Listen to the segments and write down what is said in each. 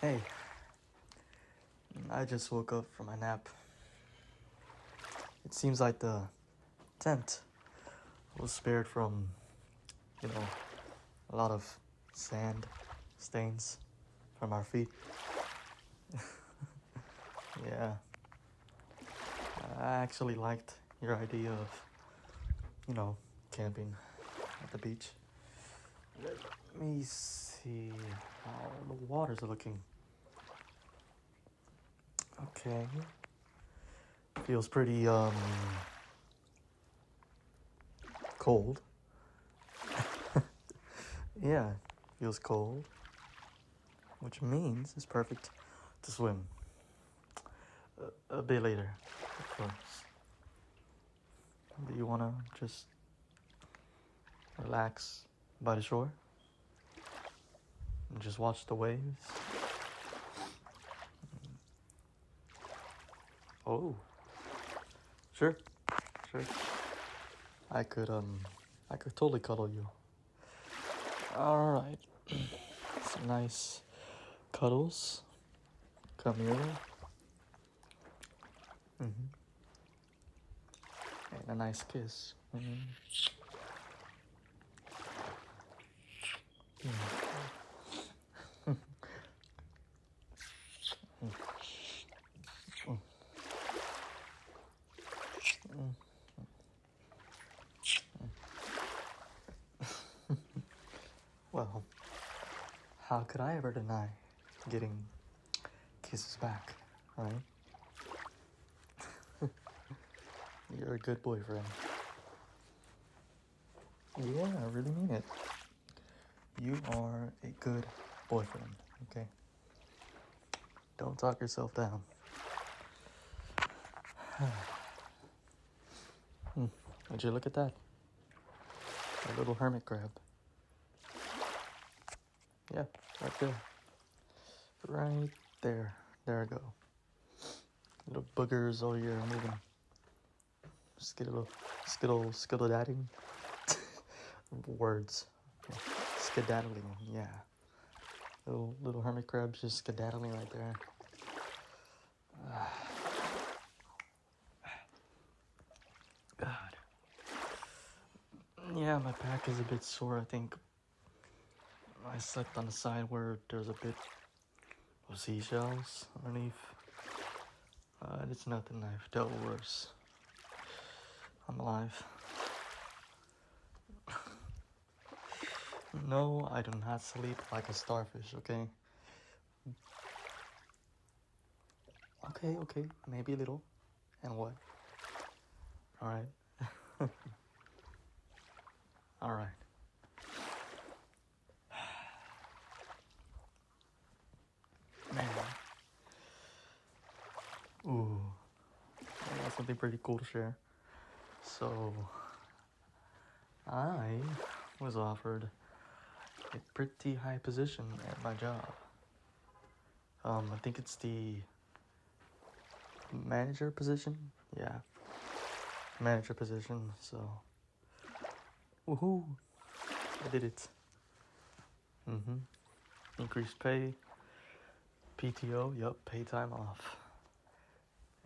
Hey, I just woke up from my nap. It seems like the tent was spared from, a lot of sand stains from our feet. Yeah, I actually liked your idea of, camping at the beach. Let me see how the waters are looking. Okay. Feels pretty, cold. Yeah, feels cold. Which means it's perfect to swim. A bit later, of course. Do you wanna just relax by the shore and just watch the waves? Oh, sure. I could totally cuddle you. All right, some nice cuddles. Come here. Mm-hmm. And a nice kiss. Mm-hmm. Well, how could I ever deny getting kisses back, right? You're a good boyfriend. Yeah, I really mean it. You are a good boyfriend, okay? Don't talk yourself down. Would you look at that? A little hermit crab. Yeah, right there. Right there. There I go. Little boogers all here moving. Skedaddling. Words. Okay. Skedaddling, yeah. Little hermit crabs just skedaddling right there. God. Yeah, my back is a bit sore. I think I slept on the side where there's a bit of seashells underneath. It's nothing. I've dealt worse. I'm alive. No, I do not sleep like a starfish, okay? Okay, maybe a little. And what? Alright. Alright. Man. Ooh. I got something pretty cool to share. So, I was offered a pretty high position at my job. I think it's the manager position. Yeah, manager position. So, woohoo! I did it. Increased pay, PTO. Yup, pay time off,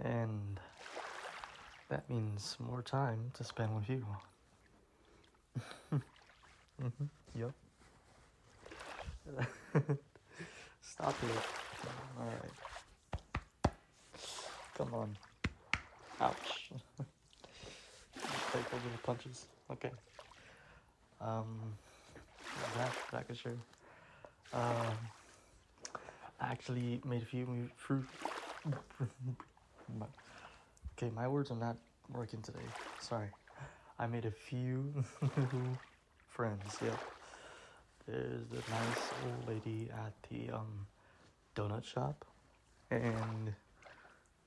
and that means more time to spend with you. Yup. Stop it. All right. Come on. Ouch. Take those little punches. Okay. That I could share. I actually made a few fruit. Okay, my words are not working today. Sorry. I made a few new friends. Yep. There's the nice old lady at the donut shop, and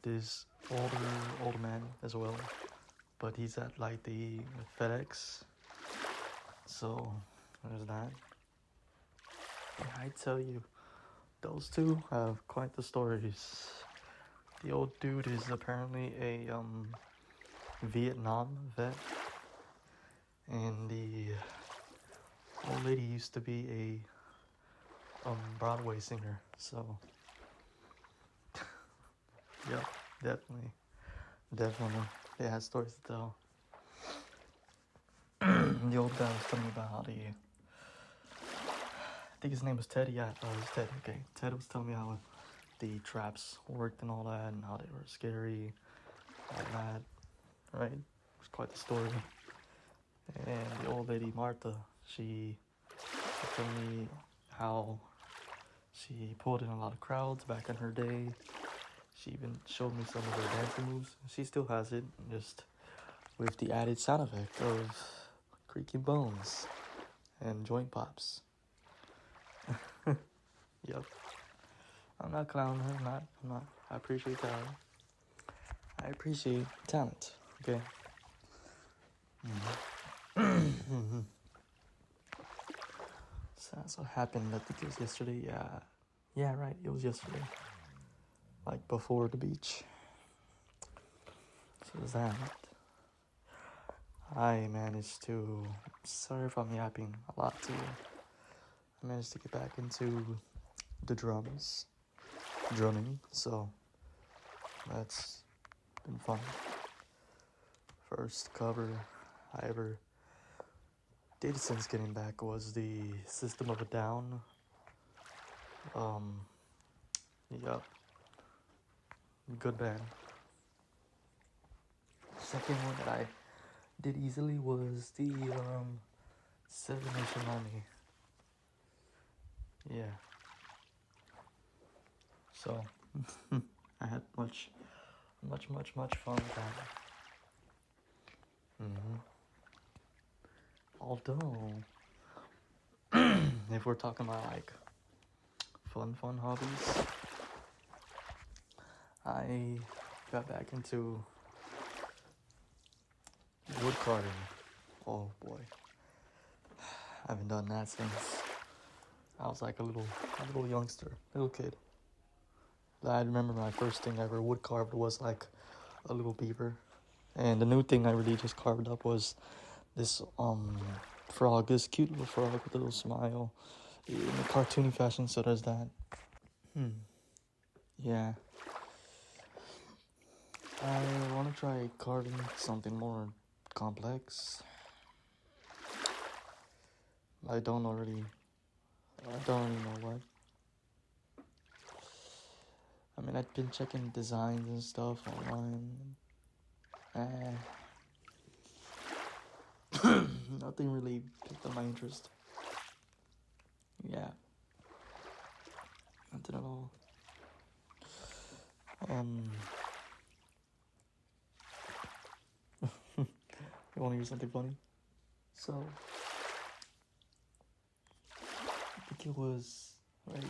this older man as well, but he's at like the FedEx. So there's that. Yeah, I tell you, those two have quite the stories. The old dude is apparently a Vietnam vet, and the old lady used to be a Broadway singer. So, yep, definitely, definitely, they had stories to tell. The old guy was telling me about how I think his name was Ted. Yeah, it was Ted. Okay, Ted was telling me how the traps worked and all that, and how they were scary, all that. Right, it was quite the story. And the old lady Martha, she told me how she pulled in a lot of crowds back in her day. She even showed me some of her dancing moves. She still has it, just with the added sound effect of creaking bones and joint pops. Yep. I'm not clowning her. I'm not. I appreciate talent. I appreciate talent. Okay. So that's what happened. I think it was yesterday. Yeah. Yeah, right. It was yesterday. Like before the beach. So that. I managed to. Sorry if I'm yapping a lot to you. I managed to get back into the drumming. So that's been fun. First cover I ever did since getting back was the System of a Down. Yup. Good band. Second one that I did easily was the Seven Nation Army. Yeah. So I had much fun with that. Although, if we're talking about like fun hobbies, I got back into wood carving. Oh boy, I haven't done that since I was like a little youngster, little kid. I remember my first thing I ever wood carved was like a little beaver, and the new thing I really just carved up was this frog, this cute little frog with a little smile in a cartoony fashion. So there's that. Yeah. I want to try carving something more complex. I don't really know what. I mean, I've been checking designs and stuff online. Nothing really picked up my interest. Yeah. Nothing at all. You want to hear something funny? So, I think it was, right,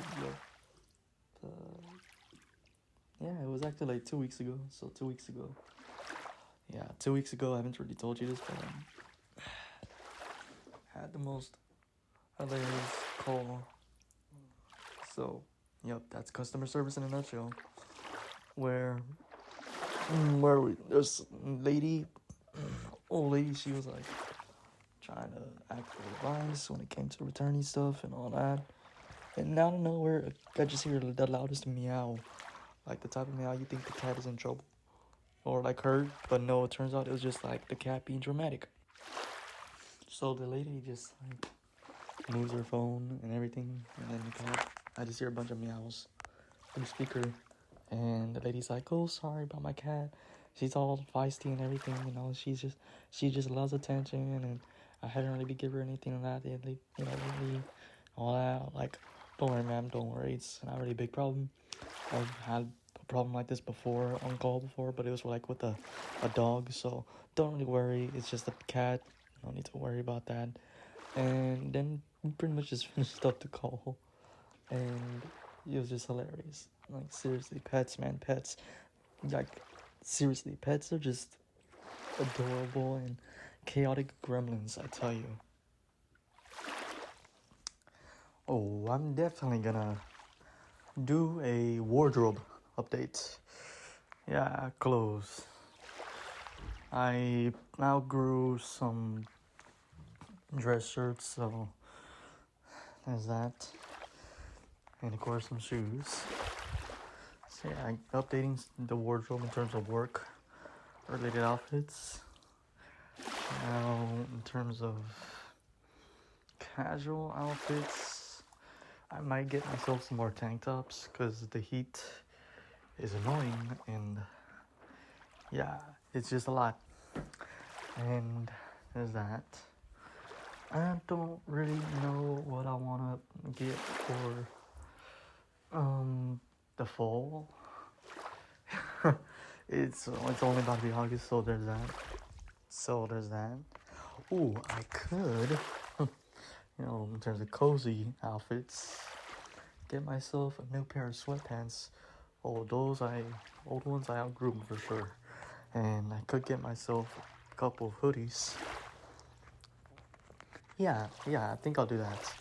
yeah, it was actually like 2 weeks ago. So 2 weeks ago. Yeah, 2 weeks ago, I haven't really told you this, but had the most hilarious call. So, yep, that's customer service in a nutshell. Where there's lady, old lady, she was like trying to act really nice when it came to returning stuff and all that. And out of nowhere, I just hear the loudest meow, like the type of meow you think the cat is in trouble or like hurt, but no, it turns out it was just like the cat being dramatic. So the lady just like moves her phone and everything, and then the cat, I just hear a bunch of meows from the speaker, and the lady's like, "Oh, sorry about my cat. She's all feisty and everything, you know. She just loves attention, and I hadn't really give her anything of that, lately, all that. Like, don't worry, ma'am, don't worry. It's not really a big problem. I've had a problem like this before, on call before, but it was like with a dog, so don't really worry. It's just a cat. No need to worry about that." And then we pretty much just finished up the call, and it was just hilarious. Like, seriously, pets, man, pets. Like, seriously, pets are just adorable and chaotic gremlins, I tell you. Oh, I'm definitely gonna do a wardrobe update. Yeah, clothes. I outgrew some dress shirts, so there's that. and of course some shoes. So yeah, I'm updating the wardrobe in terms of work related outfits. Now in terms of casual outfits, I might get myself some more tank tops because the heat is annoying, and yeah, it's just a lot. And there's that. I don't really know what I want to get for the fall. it's only about to be August, so there's that. Ooh, I could, in terms of cozy outfits, get myself a new pair of sweatpants. Oh, old ones I outgrew them for sure. And I could get myself a couple of hoodies. Yeah, I think I'll do that.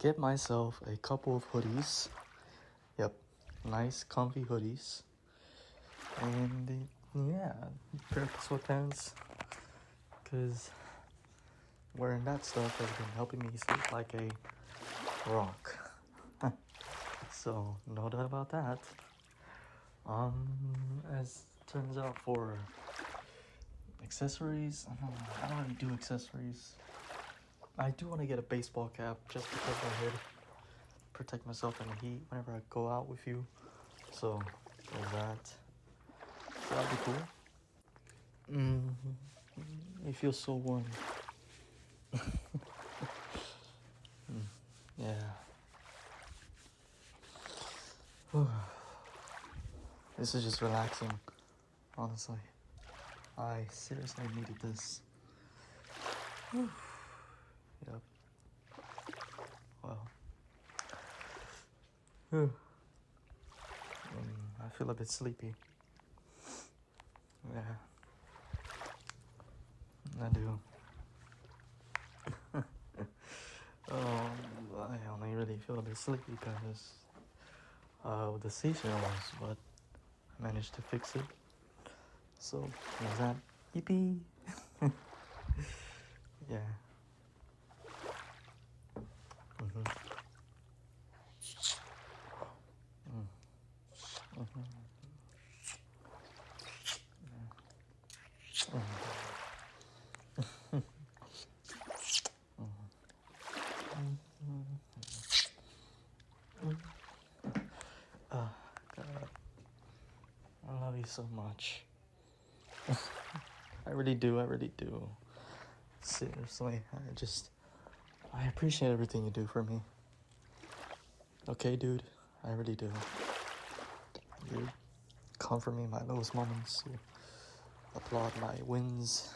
Get myself a couple of hoodies. Yep, nice comfy hoodies. And yeah, pair of sweatpants. Because wearing that stuff has been helping me sleep like a rock. So, no doubt about that. As turns out, for accessories, I don't really do accessories. I do want to get a baseball cap just because I would protect myself in the heat whenever I go out with you. So, there's that. So that'd be cool. It feels so warm. Yeah. This is just relaxing, honestly. I seriously needed this. Yep. Well. I feel a bit sleepy. Yeah. I do. I only really feel a bit sleepy because with the seashells, but I managed to fix it. So there's that. Yippee! Yeah. God, I love you so much. I really do. Seriously, I appreciate everything you do for me. Okay, dude, I really do. You comfort me in my lowest moments. You applaud my wins.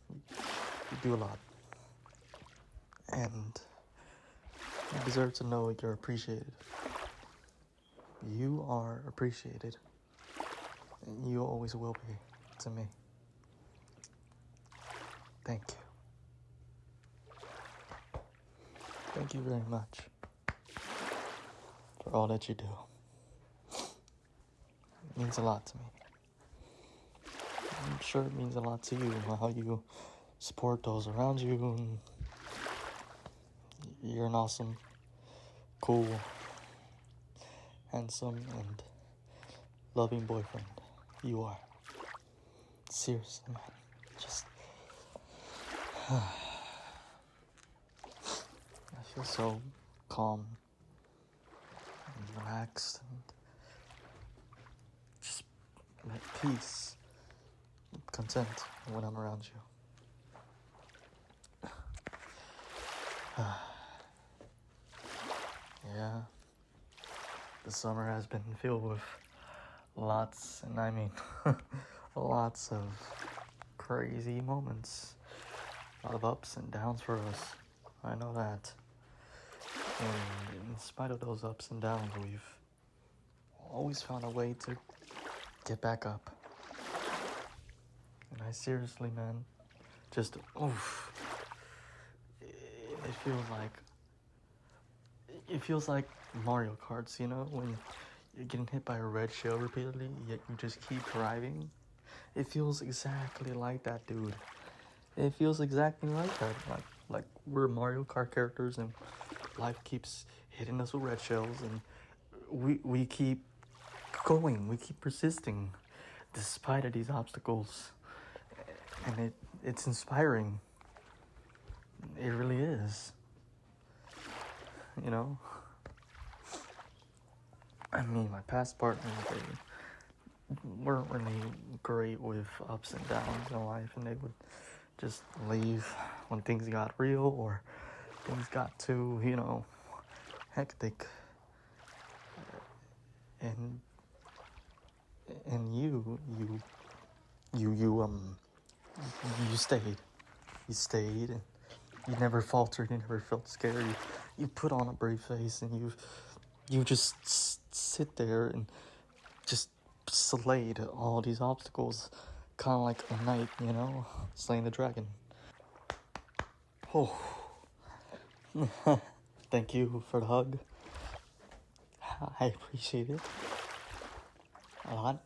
You do a lot. And you deserve to know you're appreciated. You are appreciated. And you always will be to me. Thank you. Thank you very much for all that you do. It means a lot to me. I'm sure it means a lot to you, how you support those around you. And you're an awesome, cool, handsome, and loving boyfriend. You are. Seriously, man. Just... I feel so calm and relaxed and just at peace, content when I'm around you. Yeah, the summer has been filled with lots, and I mean lots of crazy moments, a lot of ups and downs for us. I know that. And in spite of those ups and downs, we've always found a way to get back up. And I seriously, man, just, it feels like Mario Karts, when you're getting hit by a red shell repeatedly, yet you just keep driving. It feels exactly like that, dude. It feels exactly like that. Like we're Mario Kart characters, and life keeps hitting us with red shells, and we keep going, we keep persisting despite of these obstacles, and it's inspiring. It really is. You know, I mean, my past partners, they weren't really great with ups and downs in life, and they would just leave when things got real or things got too, you know, hectic. And you stayed. You stayed, and you never faltered. You never felt scared. You put on a brave face, and you just sit there and just slayed all these obstacles, kind of like a knight, you know, slaying the dragon. Oh, thank you for the hug. I appreciate it a lot.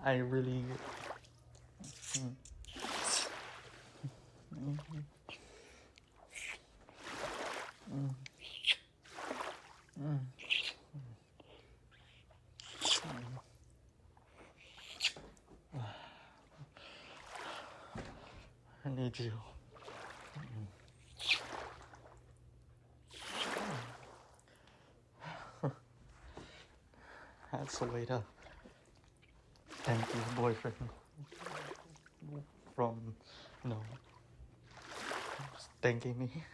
I really. I need you. That's a way to thank your boyfriend from, you know, just thanking me.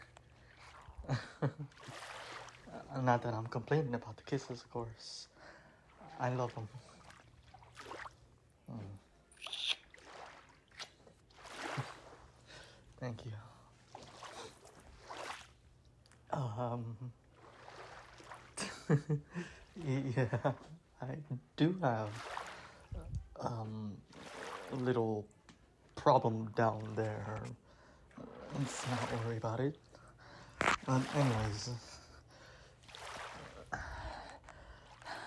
Not that I'm complaining about the kisses, of course. I love them. Thank you. Yeah, I do have a little problem down there. Let's not worry about it. But anyways,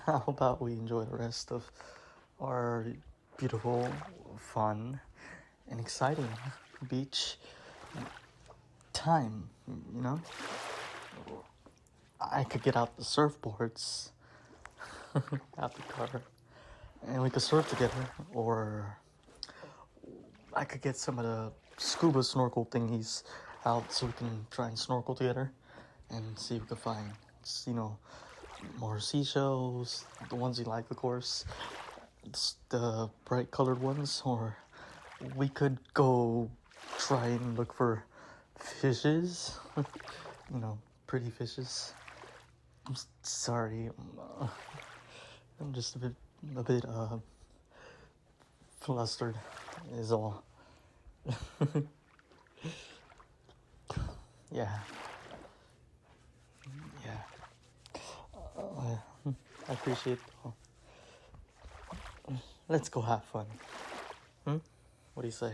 how about we enjoy the rest of our beautiful, fun, and exciting beach time, you know? I could get out the surfboards out the car and we could surf together, or I could get some of the scuba snorkel thingies out so we can try and snorkel together and see if we can find, you know, more seashells, the ones you like, of course, the bright colored ones, or we could go try and look for fishes, you know, pretty fishes. I'm sorry, I'm just a bit flustered is all. Yeah. I appreciate it all. Let's go have fun. What do you say?